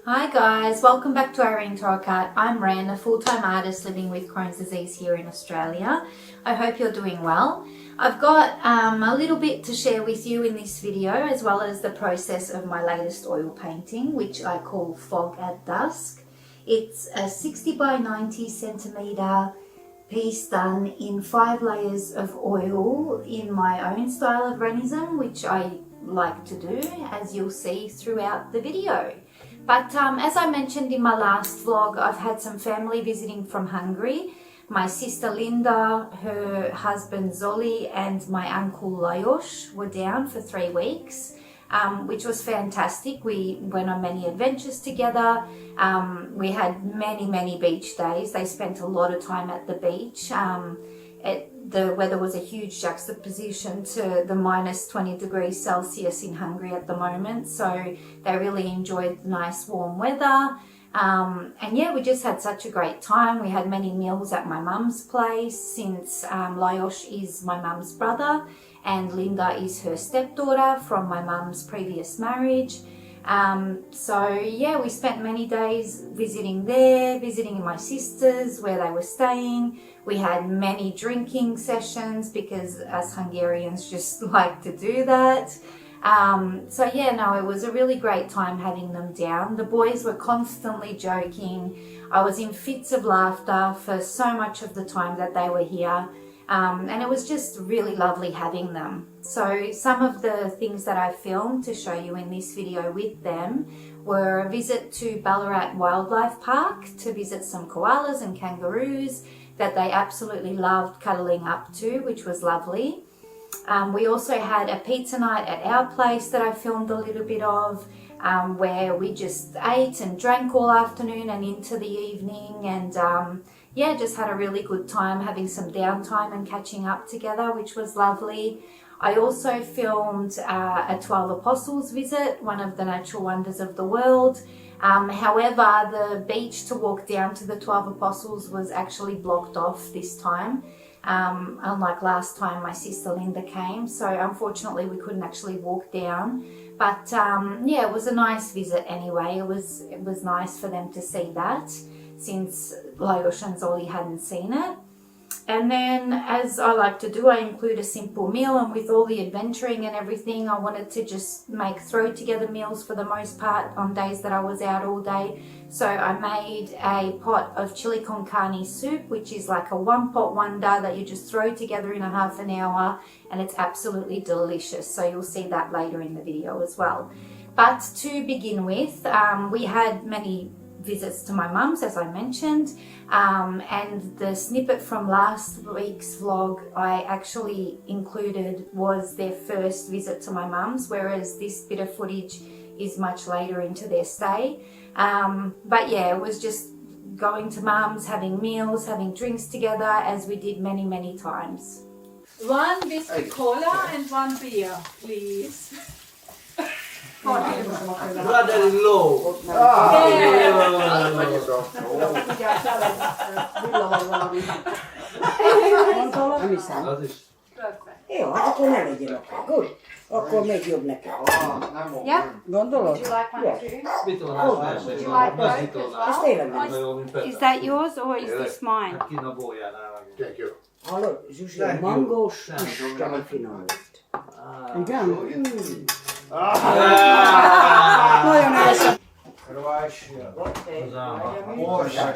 Hi guys, welcome back to Irene Torok Art. I'm Ren, a full-time artist living with Crohn's disease here in Australia. I hope you're doing well. I've got a little bit to share with you in this video, as well as the process of my latest oil painting, which I call Fog of Dusk. It's a 60 by 90 centimetre piece done in 5 layers of oil in my own style of Renism, which I like to do, as you'll see throughout the video. But as I mentioned in my last vlog, I've had some family visiting from Hungary. My sister Linda, her husband Zoli, and my uncle Lajos were down for 3 weeks, which was fantastic. We went on many adventures together. We had many beach days. They spent a lot of time at the beach. The weather was a huge juxtaposition to the minus 20 degrees Celsius in Hungary at the moment, so they really enjoyed the nice warm weather. And yeah, we just had such a great time. We had many meals at my mum's place, since Lajos is my mum's brother and Linda is her stepdaughter from my mum's previous marriage. So yeah, we spent many days visiting there, visiting my sisters where they were staying. We had many drinking sessions because us Hungarians just like to do that. So yeah, no, it was a really great time having them down. The boys were constantly joking. I was in fits of laughter for so much of the time that they were here. And it was just really lovely having them. So some of the things that I filmed to show you in this video with them were a visit to Ballarat Wildlife Park to visit some koalas and kangaroos that they absolutely loved cuddling up to, which was lovely. We also had a pizza night at our place that I filmed a little bit of, where we just ate and drank all afternoon and into the evening, and yeah, just had a really good time having some downtime and catching up together, which was lovely. I also filmed a 12 Apostles visit, one of the natural wonders of the world. However, the beach to walk down to the 12 Apostles was actually blocked off this time. Unlike last time my sister Linda came, so unfortunately we couldn't actually walk down. But yeah, it was a nice visit anyway. It was nice for them to see that, since Lajos and Zoli hadn't seen it. And then, as I like to do, I include a simple meal, and with all the adventuring and everything, I wanted to just throw together meals for the most part on days that I was out all day. So I made a pot of chili con carne soup, which is like a one-pot wonder that you just throw together in a half an hour, and it's absolutely delicious. So you'll see that later in the video as well. But to begin with, we had many visits to my mum's, as I mentioned, and the snippet from last week's vlog I actually included was their first visit to my mum's, whereas this bit of footage is much later into their stay. But yeah, it was just going to mum's, having meals, having drinks together, as we did many times. One with cola and one beer, please. Brother-in-law. Jó, hát akkor ne legyen akkor. Good. Akkor még jobb nekem. Yeah? Gondolod? Ez tényleg nem. Is that yours or is this mine? Hallod, Zsuzsi, a mangós isteni finom lett. Igen? Nagyon elszem.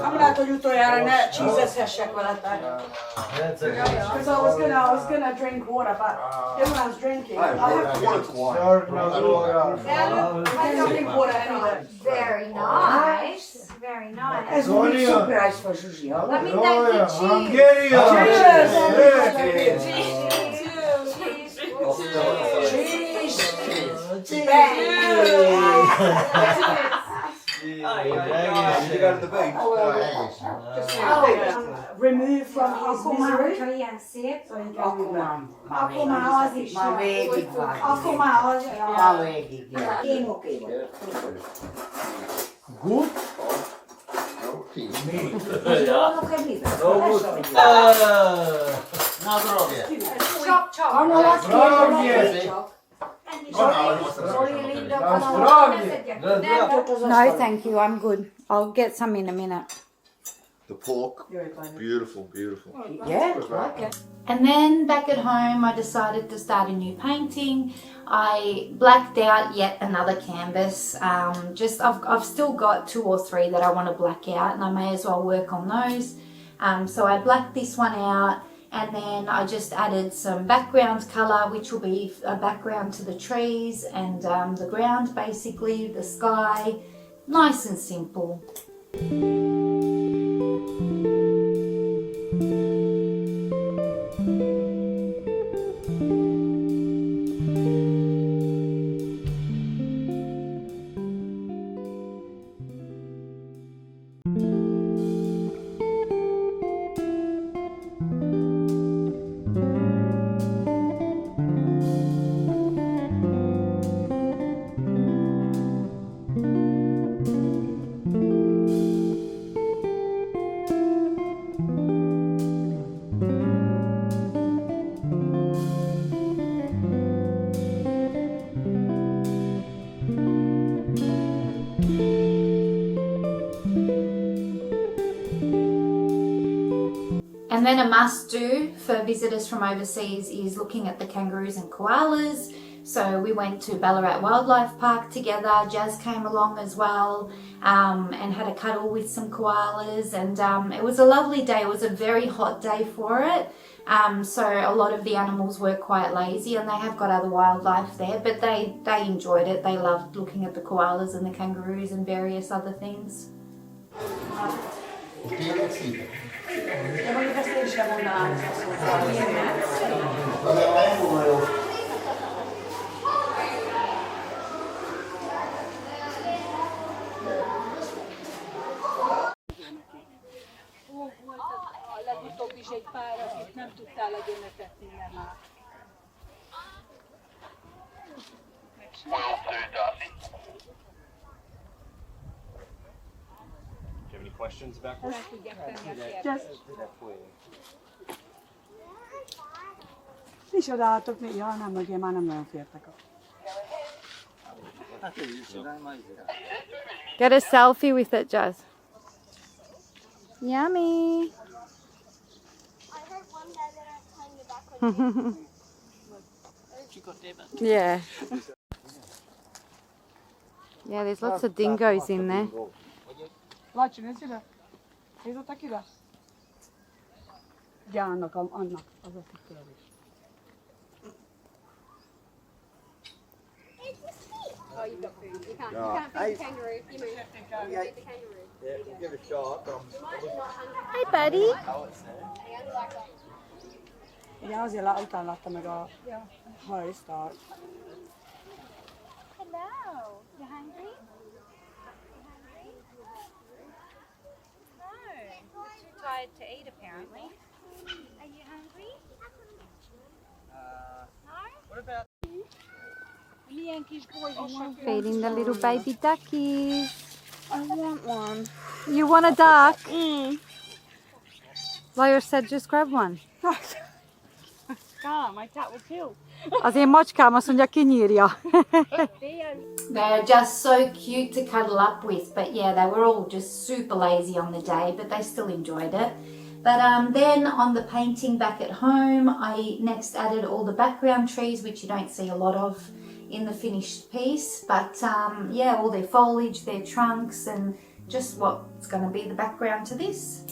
Nem lehet, hogy utoljára ne csízezhessek veletek. Because I was gonna drink water, but when I was drinking, I have to drink water anyway. Very nice. Very nice. Ez úgy surprise for Zsuzsi, hallod? Let me thank you. Remove from his misery. Akkor már az is. Már végig van. Akkor már az. Már végig van. Én oké vagyok. Good? Na drogie. Zoli, Linda, No, thank you. I'm good. I'll get some in a minute. The pork, beautiful, beautiful. Yeah, like it. And then back at home, I decided to start a new painting. I blacked out yet another canvas. I've still got 2 or 3 that I want to black out, and I may as well work on those. So I blacked this one out, and then I just added some background color, which will be a background to the trees and the ground, basically the sky. Nice and simple. And then a must do for visitors from overseas is looking at the kangaroos and koalas. So we went to Ballarat Wildlife Park together. Jazz came along as well and had a cuddle with some koalas, and it was a lovely day. It was a very hot day for it. So a lot of the animals were quite lazy, and they have got other wildlife there, but they enjoyed it. They loved looking at the koalas and the kangaroos and various other things. E voglio vestirci abbondanza. Volt a legutóbb is egy pár, akit nem tudtál legyenetetni, nem áll. Do you have any questions about this? Meg tudják tenni a kérdést. Nincs odaálltok, ja, nem, mögé már nem nagyon fértek. Get a selfie with it, Jazz. Yummy. I heard one guy that I'm playing the background. Yeah. Yeah, there's lots of dingoes in there. Lacsi, nézd ide! Nézzetek ide! Ugye annak az a kitörés. Oh, you've got food. You can't feed the kangaroo. You move. Feed the kangaroo. Yeah, we'll give it a shot. Hey, buddy. Igen, azért utána látta meg a hajsztart. Hello. You hungry? No. You're too tired to eat, apparently. Are you hungry? No? Milyen kis bolyhos. Feeding the little baby duckies. I want one. You want a duck? Lawyer said just grab one. Calm, my cat will kill. Az én macskám azt mondja, kinyírja. They're just so cute to cuddle up with, but yeah, they were all just super lazy on the day, but they still enjoyed it. But then on the painting back at home, I next added all the background trees, which you don't see a lot of in the finished piece. But yeah, all their foliage, their trunks, and just what's going to be the background to this.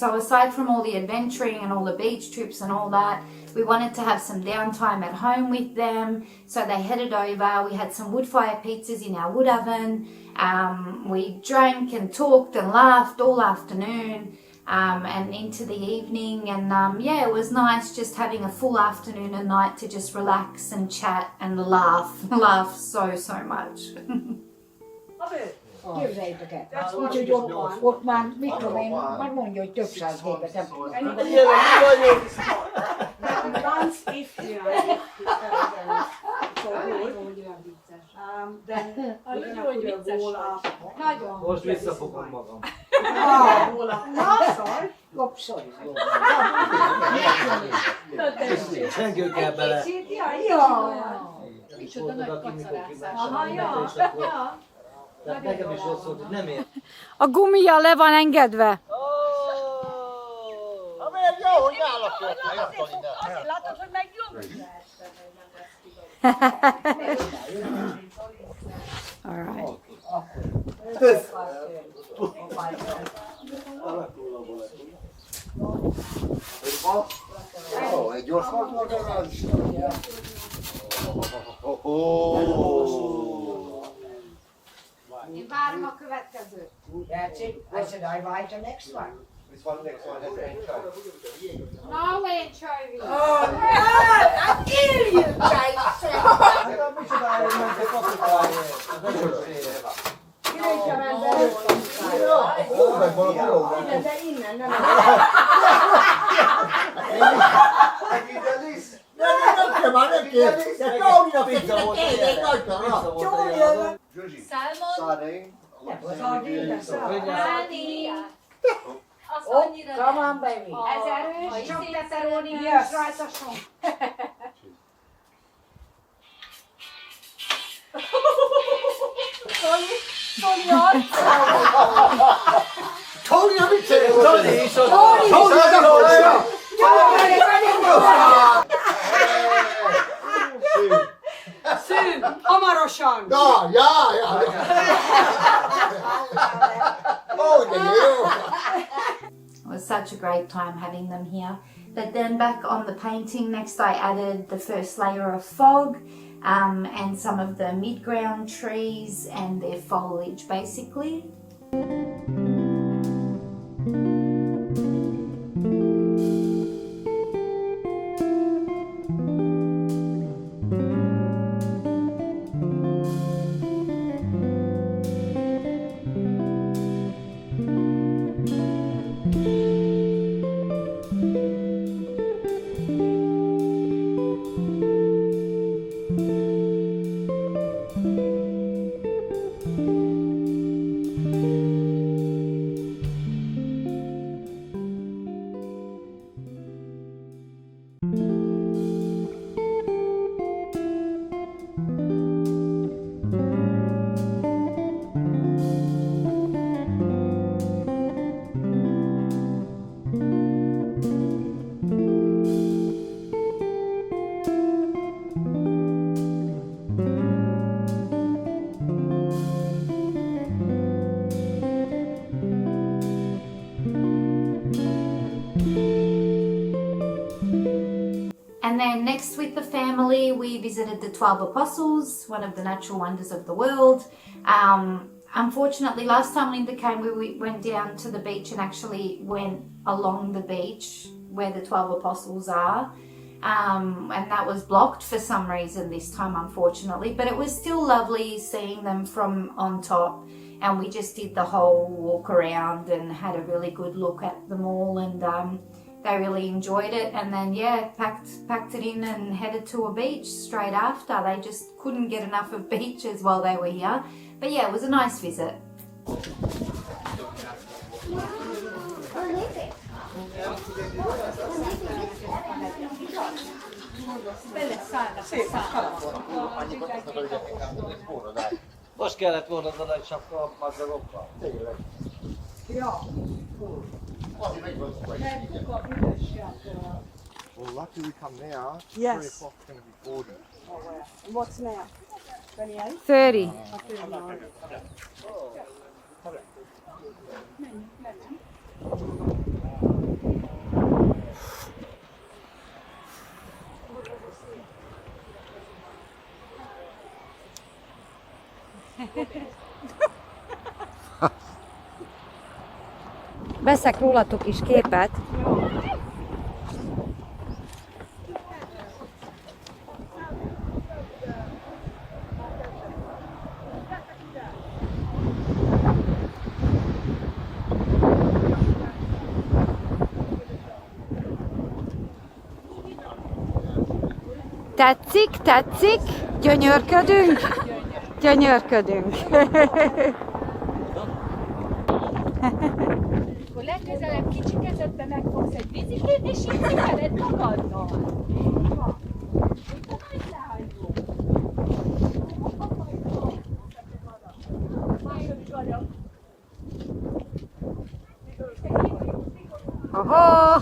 So aside from all the adventuring and all the beach trips and all that, we wanted to have some downtime at home with them. So they headed over. We had some Woodfire pizzas in our wood oven. We drank and talked and laughed all afternoon and into the evening. And yeah, it was nice just having a full afternoon and night to just relax and chat and laugh so much. Képzeljétek el, úgyhogy ott már, mit tudom én, majd mondja, hogy több száz gépet. Once if, you know, then we're gonna put a wall up. Most visszafogom magam. Kopszol. Csengő kell bele. Micsoda nagy kacarászás. Tehát nekem is rossz volt, hogy nem ér. A gumija le van engedve. Miért jó, hogy állok jöttem? Azért látod, hogy megjobb? All right. Ó, egy gyors volt az. Én várom a következőt. That's it. I said I write the next one. This one next one has anchovy. No anchovy. Oh, I kill you, Ó, meg valami jó van. de innen, nem. Megídelis? Nem kell már, nem kell. De Tóninak pizza volt. Zsuzsi. Salmon. Sardine. Nani. Az Oh, annyira come nem. on, baby. Ez erős, csak pepperoni, Yes. rajta sok. Tony, mit csinálsz? Tóni is ott. Tony, Szű, hamarosan. Ja. Ó, de jó. It was such a great time having them here. But then back on the painting, next I added the first layer of fog and some of the mid-ground trees and their foliage basically. And then next with the family, we visited the 12 Apostles, one of the natural wonders of the world. Unfortunately, last time Linda came, we went down to the beach and actually went along the beach where the 12 Apostles are. And that was blocked for some reason this time, unfortunately. But it was still lovely seeing them from on top. And we just did the whole walk around and had a really good look at them all. And they really enjoyed it, and then yeah, packed it in and headed to a beach straight after. They just couldn't get enough of beaches while they were here. But yeah, it was a nice visit. Most kellett volna az a nagy sapka a madzagokkal. Tényleg. Ja. Well, lucky we come now. Yes. 3 o'clock's going to be 40. What's now? 28? 30. Veszek rólatok is képet. Tetszik? Tetszik? Gyönyörködünk? Gyönyörködünk. Akkor legközelebb kicsi kezedbe megfogsz egy vízikét, és így cipeled magaddal. Oho!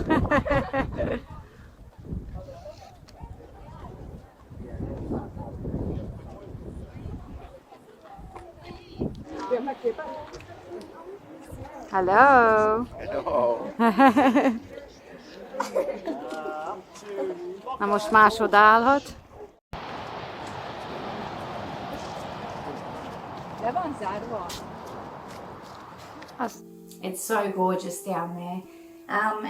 Hello! Na most más odaállhat. Le van zárva? It's so gorgeous down there.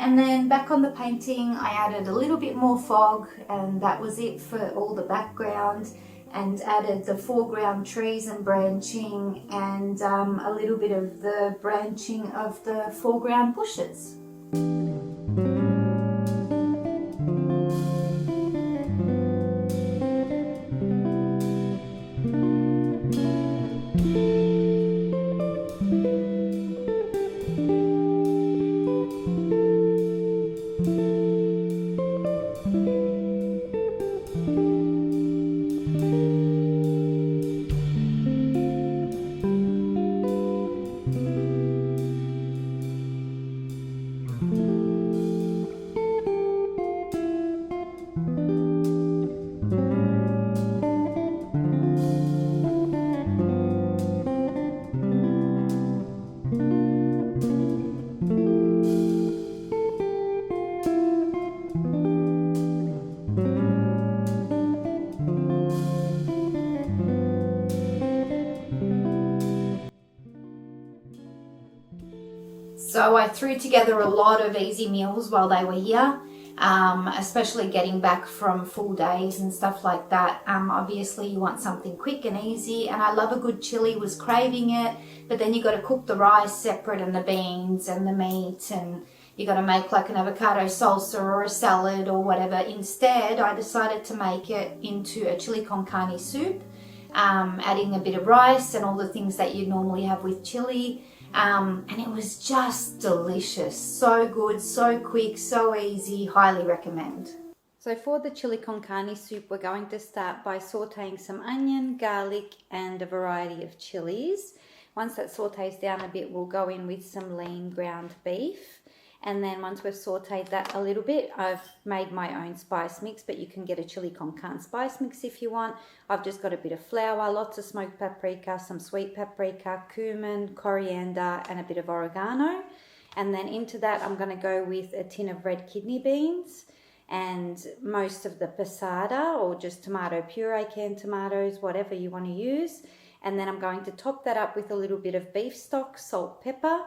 And then back on the painting, I added a little bit more fog, and that was it for all the background, and added the foreground trees and branching, and a little bit of the branching of the foreground bushes. So I threw together a lot of easy meals while they were here, especially getting back from full days and stuff like that. Obviously you want something quick and easy, and I love a good chili, was craving it, but then you got to cook the rice separate and the beans and the meat, and you got to make like an avocado salsa or a salad or whatever. Instead, I decided to make it into a chili con carne soup, adding a bit of rice and all the things that you normally have with chili. And it was just delicious. So good, so quick, so easy. Highly recommend. So for the chili con carne soup, we're going to start by sauteing some onion, garlic, and a variety of chilies. Once that sautés down a bit, we'll go in with some lean ground beef. And then once we've sauteed that a little bit, I've made my own spice mix, but you can get a chili con carne spice mix if you want. I've just got a bit of flour, lots of smoked paprika, some sweet paprika, cumin, coriander, and a bit of oregano. And then into that, I'm going to go with a tin of red kidney beans and most of the passata, or just tomato puree, canned tomatoes, whatever you want to use. And then I'm going to top that up with a little bit of beef stock, salt, pepper.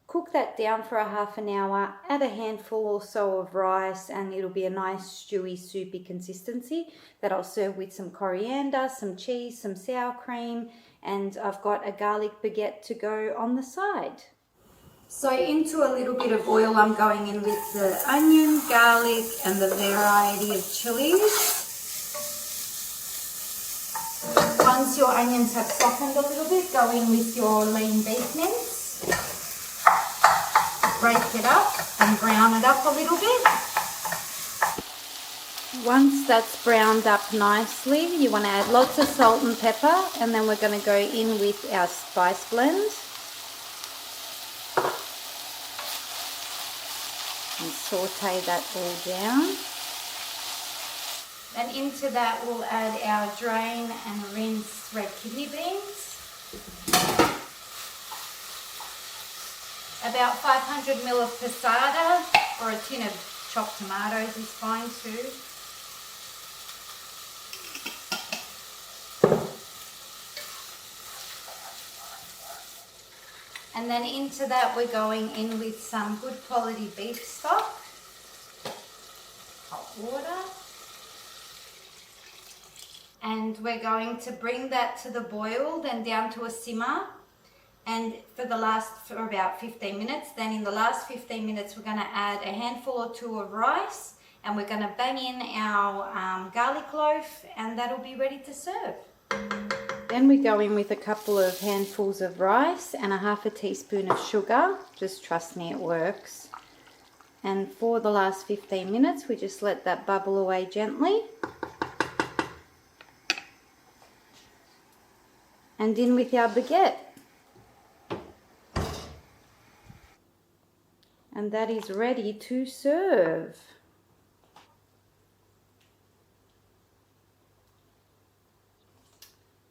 Cook that down for a half an hour, add a handful or so of rice, and it'll be a nice stewy, soupy consistency that I'll serve with some coriander, some cheese, some sour cream, and I've got a garlic baguette to go on the side. So into a little bit of oil, I'm going in with the onion, garlic, and the variety of chilies. Once your onions have softened a little bit, go in with your lean beef mince. Break it up and brown it up a little bit. Once that's browned up nicely, you want to add lots of salt and pepper, and then we're going to go in with our spice blend. And saute that all down. And into that we'll add our drain and rinse red kidney beans. About 500 ml of passata, or a tin of chopped tomatoes is fine too. And then into that we're going in with some good quality beef stock, hot water, and we're going to bring that to the boil, then down to a simmer, and for about 15 minutes. Then in the last 15 minutes we're going to add a handful or two of rice, and we're going to bang in our garlic loaf, and that'll be ready to serve. Then we go in with a couple of handfuls of rice and a half a teaspoon of sugar. Just trust me, it works. And for the last 15 minutes, we just let that bubble away gently. And in with our baguette. And that is ready to serve.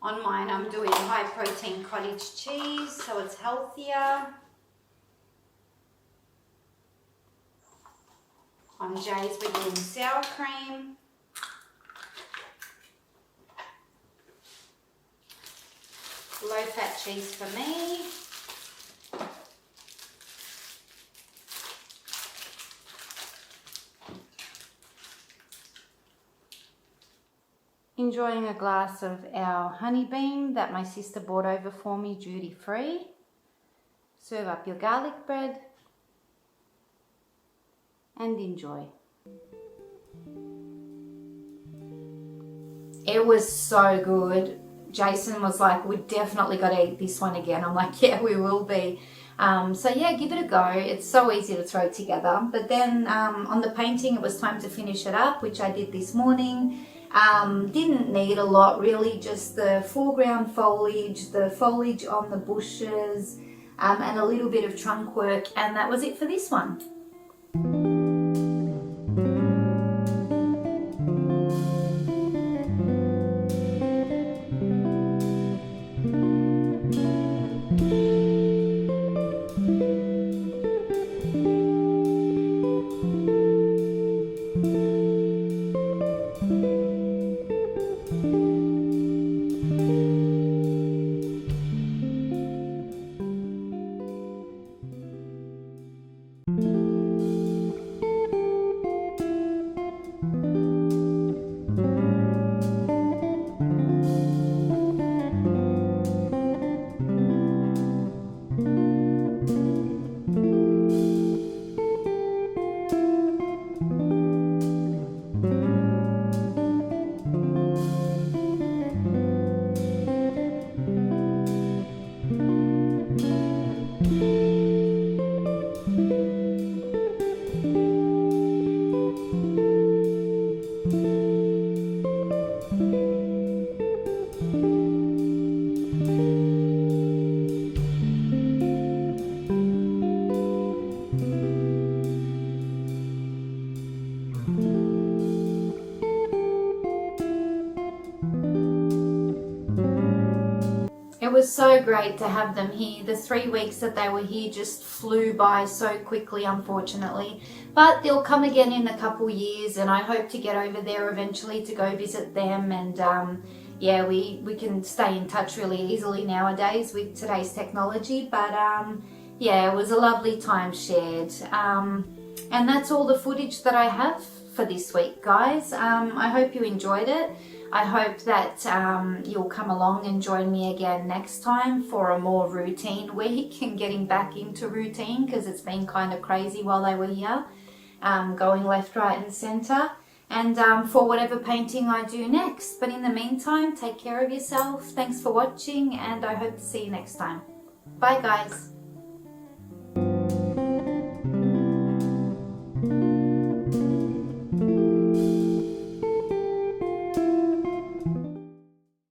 On mine, I'm doing high protein cottage cheese, so it's healthier. On Jay's, we're doing sour cream. Low fat cheese for me. Enjoying a glass of our honey bean that my sister brought over for me duty free. Serve up your garlic bread and enjoy. It was so good. Jason was like, we definitely got to eat this one again. I'm like, yeah, we will be. So yeah, give it a go. It's so easy to throw together. But then on the painting, it was time to finish it up, which I did this morning. Didn't need a lot really, just the foreground foliage, the foliage on the bushes, and a little bit of trunk work, and that was it for this one. It was so great to have them here. The 3 weeks that they were here just flew by so quickly, unfortunately. But they'll come again in a couple years, and I hope to get over there eventually to go visit them. And yeah, we can stay in touch really easily nowadays with today's technology. But yeah, it was a lovely time shared. And that's all the footage that I have for this week, guys. I hope you enjoyed it. I hope that you'll come along and join me again next time for a more routine week and getting back into routine, because it's been kind of crazy while they were here, going left, right and centre, and for whatever painting I do next. But in the meantime, take care of yourself. Thanks for watching, and I hope to see you next time. Bye guys.